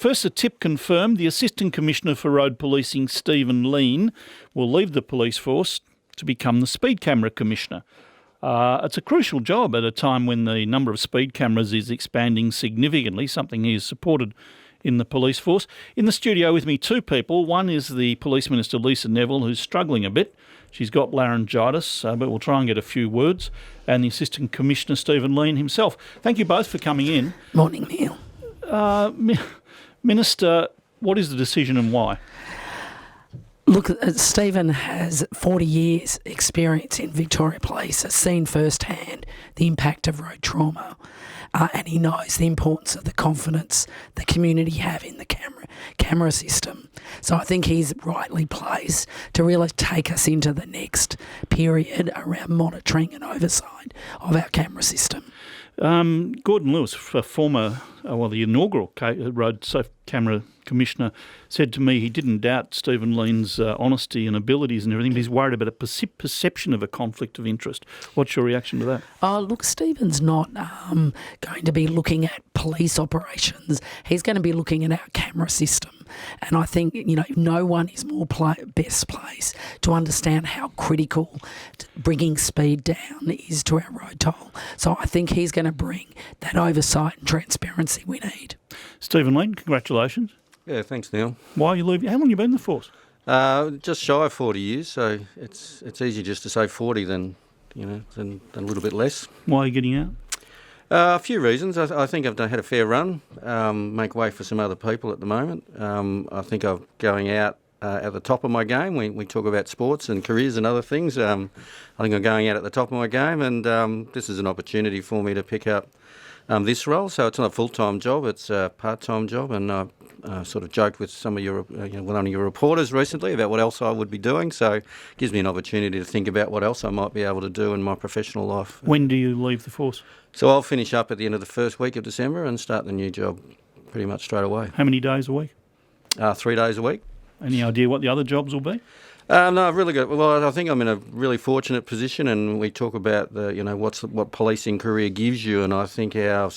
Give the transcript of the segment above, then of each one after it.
First, a tip confirmed. The Assistant Commissioner for Road Policing, Stephen Lean, will leave the police force to become the Speed Camera Commissioner. It's a crucial job at a time when the number of speed cameras is expanding significantly, something he has supported in the police force. In the studio with me, two people. One is the Police Minister, Lisa Neville, who's struggling a bit. She's got laryngitis, but we'll try and get a few words. And the Assistant Commissioner, Stephen Lean himself. Thank you both for coming in. Morning, Neil. Minister, what is the decision and why? Look, Stephen has 40 years experience in Victoria Police, has seen firsthand the impact of road trauma, and he knows the importance of the confidence the community have in the camera system. So I think he's rightly placed to really take us into the next period around monitoring and oversight of our camera system. Gordon Lewis, the inaugural Road Safe Camera Commissioner, said to me he didn't doubt Stephen Lean's honesty and abilities and everything, but he's worried about a perception of a conflict of interest. What's your reaction to that? Look, Stephen's not going to be looking at police operations. He's going to be looking at our camera system. And I think, no one is more best placed to understand how critical bringing speed down is to our road toll. So I think he's going to bring that oversight and transparency we need. Stephen Lean, congratulations. Yeah, thanks, Neil. Why are you leaving? How long have you been in the force? Just shy of 40 years, so it's easier just to say 40 than a little bit less. Why are you getting out? A few reasons. I think I've had a fair run, make way for some other people at the moment. I think I'm going out at the top of my game. We talk about sports and careers and other things. I think I'm going out at the top of my game, and this is an opportunity for me to pick up this role. So it's not a full-time job, it's a part-time job, and I sort of joked with some of one of your reporters recently about what else I would be doing, so it gives me an opportunity to think about what else I might be able to do in my professional life. When do you leave the force? So I'll finish up at the end of the first week of December and start the new job pretty much straight away. How many days a week? 3 days a week. Any idea what the other jobs will be? No, I've really got. Well, I think I'm in a really fortunate position, and we talk about what policing career gives you, and I think our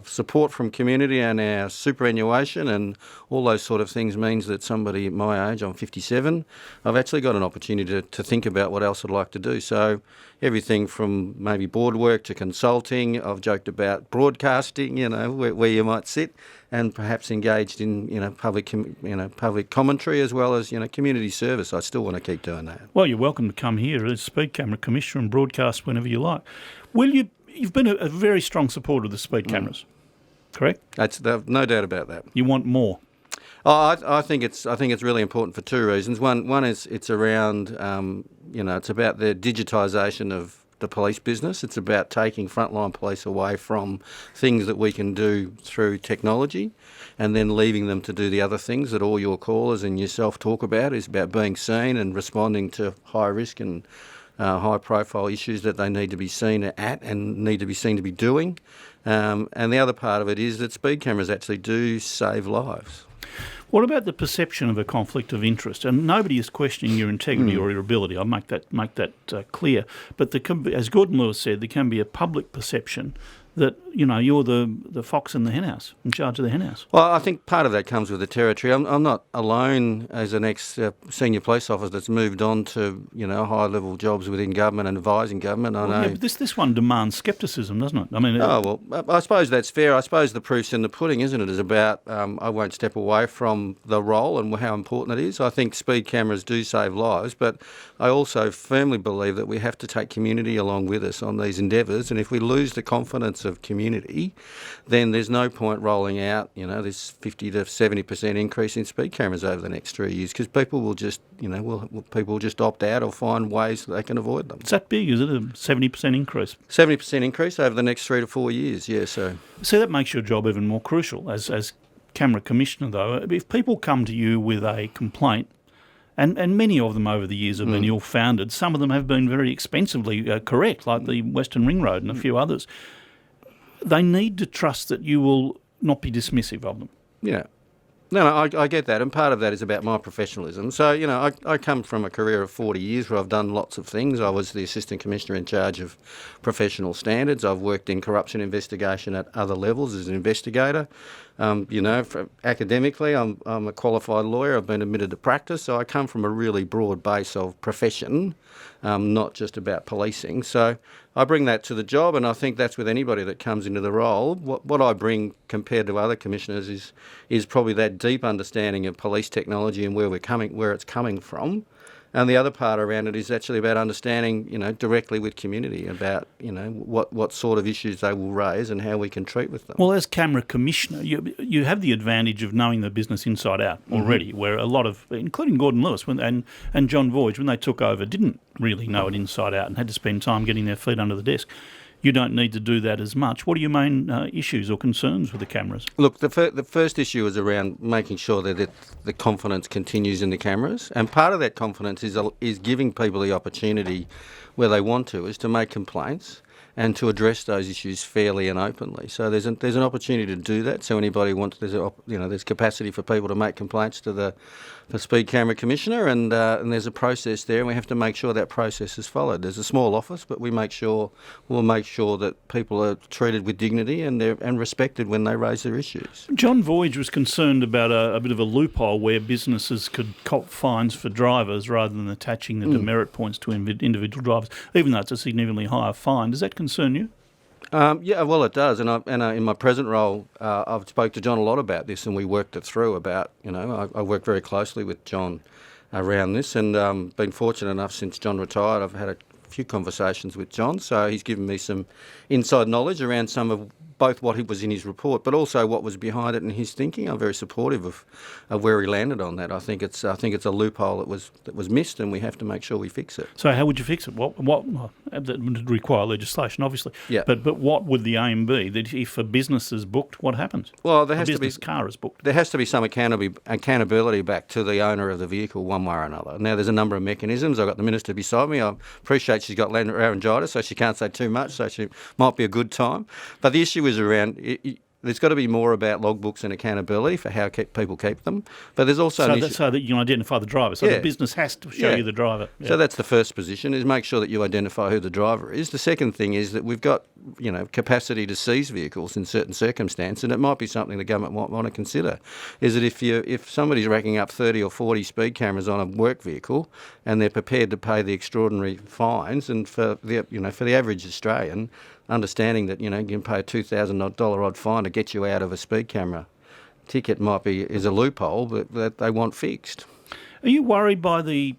support from community and our superannuation and all those sort of things means that somebody at my age, I'm 57, I've actually got an opportunity to think about what else I'd like to do. So everything from maybe board work to consulting. I've joked about broadcasting, where you might sit, and perhaps engaged in public commentary as well as community service. I still want to keep doing that. Well, you're welcome to come here as Speed Camera Commissioner and broadcast whenever you like. You've been a very strong supporter of the speed cameras, correct? That's no doubt about that. You want more? I think it's really important for two reasons. One is it's around it's about the digitisation of the police business. It's about taking frontline police away from things that we can do through technology and then leaving them to do the other things that all your callers and yourself talk about. Is about being seen and responding to high risk and high profile issues that they need to be seen at and need to be seen to be doing. And the other part of it is that speed cameras actually do save lives. What about the perception of a conflict of interest? And nobody is questioning your integrity or your ability. I'll make that clear. But as Gordon Lewis said, there can be a public perception that you're the fox in the henhouse, in charge of the henhouse. Well, I think part of that comes with the territory. I'm not alone as an ex-senior police officer that's moved on to high-level jobs within government and advising government. I know. Yeah, but this one demands scepticism, doesn't it? I mean, I suppose that's fair. I suppose the proof's in the pudding, isn't it? Is about I won't step away from the role and how important it is. I think speed cameras do save lives, but I also firmly believe that we have to take community along with us on these endeavours. And if we lose the confidence of community, then there's no point rolling out, this 50 to 70% increase in speed cameras over the next 3 years, because people will just, people will just opt out or find ways that they can avoid them. It's that big, is it? A 70% increase? 70% increase over the next 3 to 4 years, yeah. So that makes your job even more crucial as Camera Commissioner, though. If people come to you with a complaint, and many of them over the years have been ill-founded, some of them have been very expensively correct, like the Western Ring Road and a few others. They need to trust that you will not be dismissive of them. Yeah. I get that, and part of that is about my professionalism. So, I come from a career of 40 years where I've done lots of things. I was the Assistant Commissioner in charge of professional standards. I've worked in corruption investigation at other levels as an investigator. Academically, I'm a qualified lawyer. I've been admitted to practice, so I come from a really broad base of profession, not just about policing. So I bring that to the job, and I think that's with anybody that comes into the role. What I bring compared to other commissioners is probably that deep understanding of police technology and where it's coming from. And the other part around it is actually about understanding, directly with community about, what sort of issues they will raise and how we can treat with them. Well, as Camera Commissioner, you have the advantage of knowing the business inside out already, where a lot of, including Gordon Lewis and John Voyage, when they took over, didn't really know it inside out and had to spend time getting their feet under the desk. You don't need to do that as much. What are your main issues or concerns with the cameras? Look, the first issue is around making sure that the confidence continues in the cameras, and part of that confidence is giving people the opportunity where they want to, is to make complaints and to address those issues fairly and openly. So there's an opportunity to do that. So anybody wants, there's capacity for people to make complaints to the Speed Camera Commissioner, and there's a process there, and we have to make sure that process is followed. There's a small office, but we'll make sure that people are treated with dignity and respected when they raise their issues. John Voyage was concerned about a bit of a loophole where businesses could cop fines for drivers rather than attaching the demerit points to individual drivers, even though it's a significantly higher fine. Does that concern you? Yeah, well, it does, and in my present role, I've spoke to John a lot about this, and we worked it through. I worked very closely with John around this, and been fortunate enough since John retired. I've had a few conversations with John, so he's given me some inside knowledge around some of both what was in his report, but also what was behind it and his thinking. I'm very supportive of where he landed on that. I think it's a loophole that was missed, and we have to make sure we fix it. So how would you fix it? What that would require legislation, obviously. Yeah. But what would the aim be? That if a business is booked, what happens? Well, there has a to be business car is booked. There has to be some accountability back to the owner of the vehicle, one way or another. Now, there's a number of mechanisms. I've got the Minister beside me. I appreciate she's got laryngitis, so she can't say too much, so she might be a good time. But the issue is around, there's got to be more about logbooks and accountability for how people keep them. But there's also so that you can identify the driver. So the business has to show you the driver. Yeah. So that's the first position, is make sure that you identify who the driver is. The second thing is that we've got capacity to seize vehicles in certain circumstances, and it might be something the government might want to consider. Is that if somebody's racking up 30 or 40 speed cameras on a work vehicle and they're prepared to pay the extraordinary fines, and for the average Australian, understanding that you can pay a $2,000 odd fine to get you out of a speed camera ticket is a loophole that they want fixed. Are you worried by the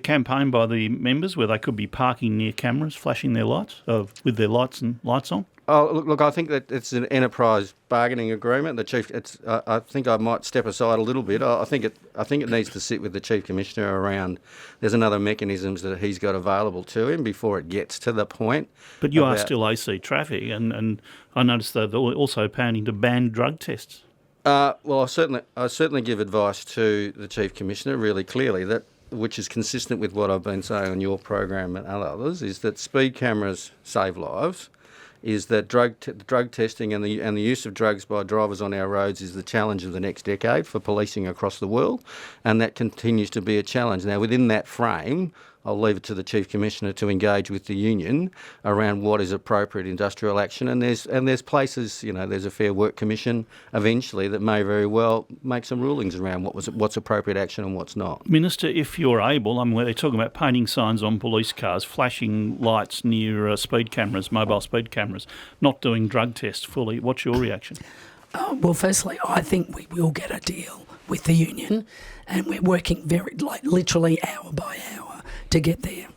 campaign by the members where they could be parking near cameras, flashing their lights with their lights on? Oh, look! I think that it's an enterprise bargaining agreement. The chief, I think I might step aside a little bit. I think it needs to sit with the Chief Commissioner around. There's another mechanisms that he's got available to him before it gets to the point. But you are still AC Traffic, and I noticed that they're also planning to ban drug tests. Well, I certainly give advice to the Chief Commissioner really clearly, that which is consistent with what I've been saying on your program and others, is that speed cameras save lives. Is that drug testing and the use of drugs by drivers on our roads is the challenge of the next decade for policing across the world, and that continues to be a challenge. Now, within that frame, I'll leave it to the Chief Commissioner to engage with the union around what is appropriate industrial action. And there's places, there's a Fair Work Commission eventually that may very well make some rulings around what's appropriate action and what's not. Minister, if you're able, where they're talking about painting signs on police cars, flashing lights near speed cameras, mobile speed cameras, not doing drug tests fully, what's your reaction? Well, firstly, I think we will get a deal with the union, and we're working literally hour by hour to get there.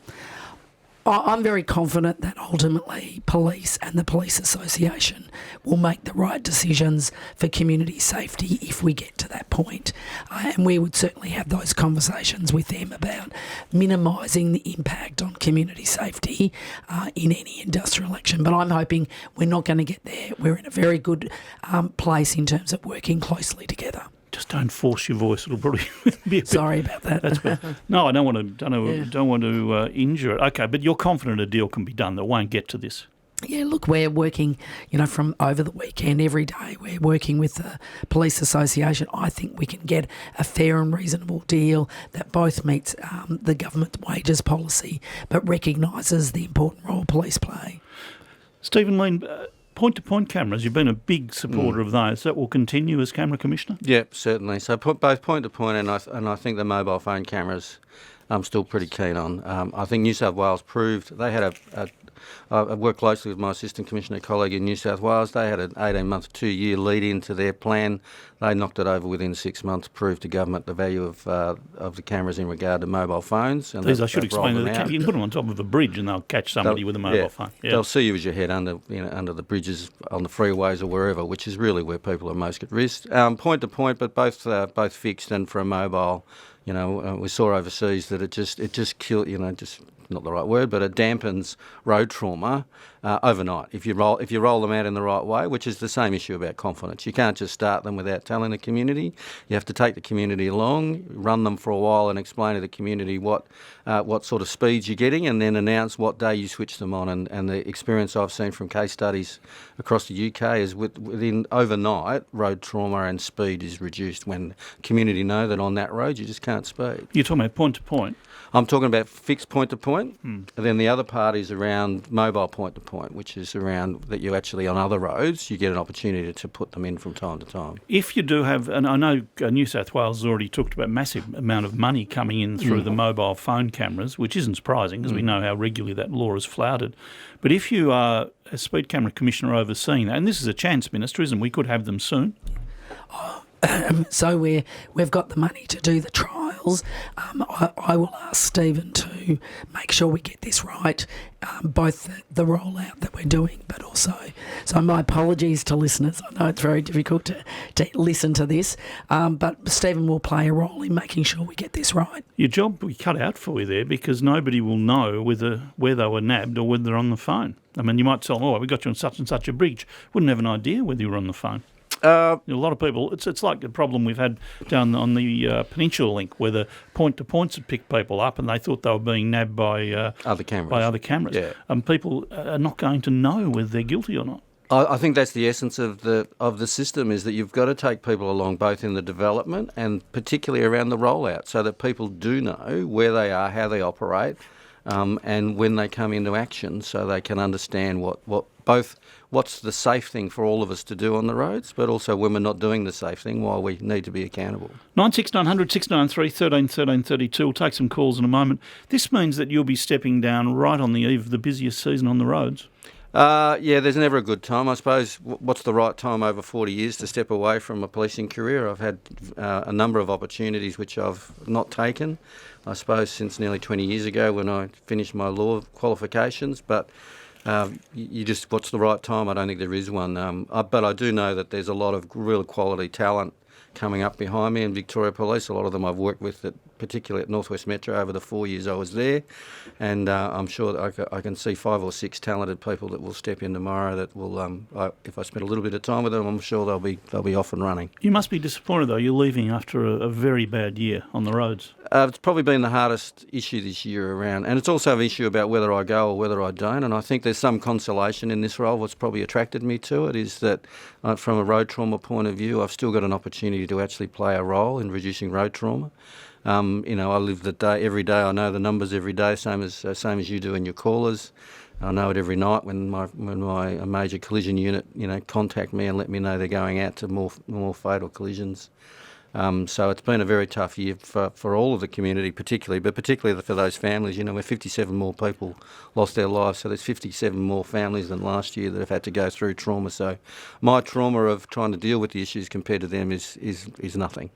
I'm very confident that ultimately police and the Police Association will make the right decisions for community safety if we get to that point. And we would certainly have those conversations with them about minimising the impact on community safety in any industrial action. But I'm hoping we're not going to get there. We're in a very good place in terms of working closely together. Just don't force your voice. It'll probably be a bit... Sorry about that. That's better. No, I don't want to injure it. Okay, but you're confident a deal can be done that won't get to this? Yeah, look, we're working, from over the weekend every day. We're working with the Police Association. I think we can get a fair and reasonable deal that both meets the government wages policy but recognises the important role police play. Stephen Lean, point-to-point cameras, you've been a big supporter of those. That will continue as Camera Commissioner? Yeah, certainly. So both point-to-point and I think the mobile phone cameras I'm still pretty keen on. I think New South Wales proved they had I worked closely with my Assistant Commissioner colleague in New South Wales. They had an 18-month, 2-year lead into their plan. They knocked it over within 6 months, proved to government the value of the cameras in regard to mobile phones. And I should explain that you can put them on top of a bridge and they'll catch somebody with a mobile phone. Yeah. They'll see you as you head under the bridges, on the freeways or wherever, which is really where people are most at risk. Point to point, but both fixed and for a mobile. We saw overseas that it just killed, just not the right word, but it dampens road trauma overnight. If you roll them out in the right way, which is the same issue about confidence. You can't just start them without telling the community. You have to take the community along, run them for a while, and explain to the community what sort of speeds you're getting, and then announce what day you switch them on. And the experience I've seen from case studies across the UK is within overnight, road trauma and speed is reduced when community know that on that road you just can't speed. You're talking about point to point. I'm talking about fixed point-to-point, and then the other part is around mobile point-to-point, which is around that you actually, on other roads, you get an opportunity to put them in from time to time. If you do have, and I know New South Wales has already talked about massive amount of money coming in through the mobile phone cameras, which isn't surprising because we know how regularly that law is flouted. But if you are a Speed Camera Commissioner overseeing that, and this is a chance, Minister, isn't it? We could have them soon. So we've got the money to do the trials. I will ask Stephen to make sure we get this right, both the rollout that we're doing, but also, so my apologies to listeners. I know it's very difficult to listen to this, but Stephen will play a role in making sure we get this right. Your job we cut out for you there because nobody will know where they were nabbed or whether they're on the phone. I mean, you might tell them, we got you on such and such a bridge. Wouldn't have an idea whether you were on the phone. A lot of people, it's like the problem we've had down on the Peninsula Link where the point-to-points had picked people up and they thought they were being nabbed by other cameras. Yeah. People are not going to know whether they're guilty or not. I think that's the essence of the system, is that you've got to take people along both in the development and particularly around the rollout so that people do know where they are, how they operate, and when they come into action so they can understand what's the safe thing for all of us to do on the roads, but also when we're not doing the safe thing, why we need to be accountable. 96900 693 13 13 32. We'll take some calls in a moment. This means that you'll be stepping down right on the eve of the busiest season on the roads. There's never a good time. I suppose what's the right time over 40 years to step away from a policing career? I've had a number of opportunities which I've not taken, I suppose, since nearly 20 years ago when I finished my law qualifications, but what's the right time? I don't think there is one. But I do know that there's a lot of real quality talent coming up behind me in Victoria Police. A lot of them I've worked with, particularly at North West Metro over the 4 years I was there. And I'm sure that I can see 5 or 6 talented people that will step in tomorrow that will, if I spend a little bit of time with them, I'm sure they'll be off and running. You must be disappointed, though. You're leaving after a very bad year on the roads. It's probably been the hardest issue this year around. And it's also an issue about whether I go or whether I don't. And I think there's some consolation in this role. What's probably attracted me to it is that from a road trauma point of view, I've still got an opportunity to actually play a role in reducing road trauma. I live the day every day. I know the numbers every day, same as you do in your callers. I know it every night when my major collision unit, contact me and let me know they're going out to more fatal collisions. So it's been a very tough year for all of the community, particularly for those families. Where 57 more people lost their lives, so there's 57 more families than last year that have had to go through trauma. So my trauma of trying to deal with the issues compared to them is nothing.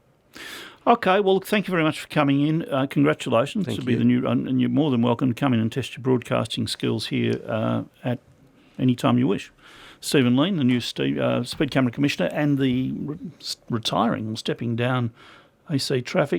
Okay, well, thank you very much for coming in. Congratulations. Thank Be you. the new, and you're more than welcome to come in and test your broadcasting skills here at any time you wish. Stephen Lean, the new Speed Camera Commissioner, and the retiring or stepping down AC Traffic